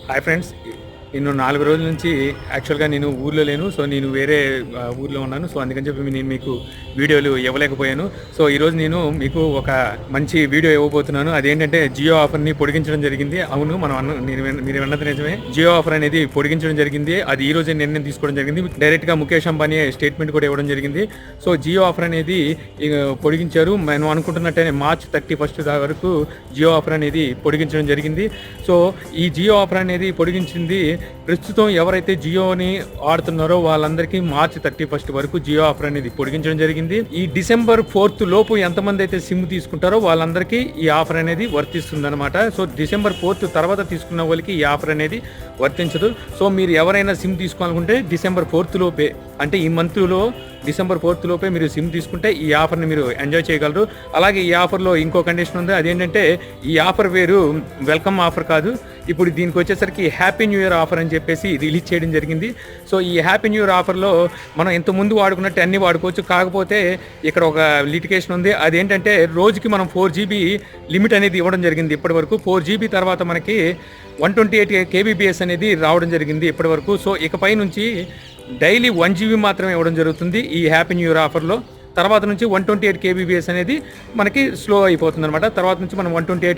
Hi friends, నేను 4 రోజుల నుంచి యాక్చువల్గా నేను ఊర్లో లేను. సో నేను వేరే ఊర్లో ఉన్నాను. సో అందుకని చెప్పి నేను మీకు వీడియోలు ఇవ్వలేకపోయాను. సో ఈరోజు నేను మీకు ఒక మంచి వీడియో ఇవ్వబోతున్నాను. అదేంటంటే జియో ఆఫర్ని పొడిగించడం జరిగింది. అవును, మీరు విన్నది నిజమే. జియో ఆఫర్ అనేది పొడిగించడం జరిగింది. అది ఈ రోజే నిర్ణయం తీసుకోవడం జరిగింది. డైరెక్ట్గా ముఖేష్ అంబానీ స్టేట్మెంట్ కూడా ఇవ్వడం జరిగింది. సో జియో ఆఫర్ అనేది పొడిగించారు. మనం అనుకుంటున్నట్టే మార్చ్ 31 వరకు జియో ఆఫర్ అనేది పొడిగించడం జరిగింది. సో ఈ జియో ఆఫర్ అనేది పొడిగించింది ప్రస్తుతం ఎవరైతే జియోని ఆడుతున్నారో వాళ్ళందరికీ మార్చి 31 వరకు జియో ఆఫర్ అనేది పొడిగించడం జరిగింది. ఈ డిసెంబర్ 4 లోపు ఎంతమంది అయితే సిమ్ తీసుకుంటారో వాళ్ళందరికీ ఈ ఆఫర్ అనేది వర్తిస్తుంది అనమాట. సో డిసెంబర్ 4 తర్వాత తీసుకున్న వాళ్ళకి ఈ ఆఫర్ అనేది వర్తించదు. సో మీరు ఎవరైనా సిమ్ తీసుకోవాలనుకుంటే డిసెంబర్ 4 లోపే, అంటే ఈ మంత్లో డిసెంబర్ 4 లోపే మీరు సిమ్ తీసుకుంటే ఈ ఆఫర్ని మీరు ఎంజాయ్ చేయగలరు. అలాగే ఈ ఆఫర్లో ఇంకో కండిషన్ ఉంది. అదేంటంటే ఈ ఆఫర్ వేరు, వెల్కమ్ ఆఫర్ కాదు. ఇప్పుడు దీనికి వచ్చేసరికి హ్యాపీ న్యూ ఇయర్ ఆఫర్ అని చెప్పేసి రిలీజ్ చేయడం జరిగింది. సో ఈ హ్యాపీ న్యూ ఇయర్ ఆఫర్లో మనం ఇంతకుముందు వాడుకున్నట్టు అన్నీ వాడుకోవచ్చు. కాకపోతే ఇక్కడ ఒక లిటికేషన్ ఉంది. అదేంటంటే రోజుకి మనం 4 GB లిమిట్ అనేది ఇవ్వడం జరిగింది ఇప్పటి వరకు. 4 GB తర్వాత మనకి 128 kbps అనేది రావడం జరిగింది ఇప్పటి వరకు. సో ఇకపై నుంచి డైలీ 1 GB మాత్రమే ఇవ్వడం జరుగుతుంది ఈ హ్యాపీ న్యూ ఇయర్ ఆఫర్లో. తర్వాత నుంచి 128 kbps అనేది మనకి స్లో అయిపోతుంది అనమాట. తర్వాత నుంచి మనం 128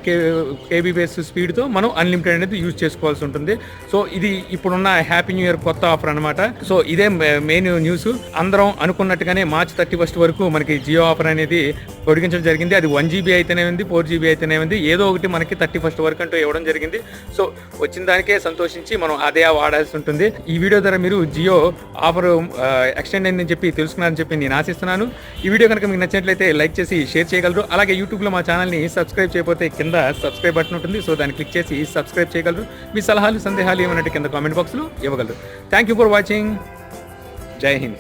kbps స్పీడ్తో మనం అన్లిమిటెడ్ అనేది యూజ్ చేసుకోవాల్సి ఉంటుంది. సో ఇది ఇప్పుడున్న హ్యాపీ న్యూ ఇయర్ కొత్త ఆఫర్ అనమాట. సో ఇదే మెయిన్ న్యూస్. అందరం అనుకున్నట్టుగానే మార్చ్ 31 వరకు మనకి జియో ఆఫర్ అనేది పొడిగించడం జరిగింది. అది 1 GB అయితేనే ఉంది, 4 GB అయితేనే ఉంది, ఏదో ఒకటి మనకి 31 వరకు అంటూ ఇవ్వడం జరిగింది. సో వచ్చిన దానికే సంతోషించి మనం అదే వాడాల్సి ఉంటుంది. ఈ వీడియో ద్వారా మీరు జియో ఆఫర్ ఎక్స్టెండ్ అయిందని చెప్పి తెలుసుకున్నారని చెప్పి నేను ఆశిస్తున్నాను. ఈ వీడియో కనుక మీకు నచ్చినట్లయితే లైక్ చేసి షేర్ చేయగలరు. అలాగే యూట్యూబ్లో మా ఛానల్ని సబ్స్క్రైబ్ చేయకపోతే కింద సబ్స్క్రైబ్ బటన్ ఉంటుంది. సో దాన్ని క్లిక్ చేసి సబ్స్క్రైబ్ చేయగలరు. మీ సలహాలు సందేహాలు ఏమన్నట్టు కింద కామెంట్ బాక్స్లో ఇవ్వగలరు. Thank you for watching. జై హింద్.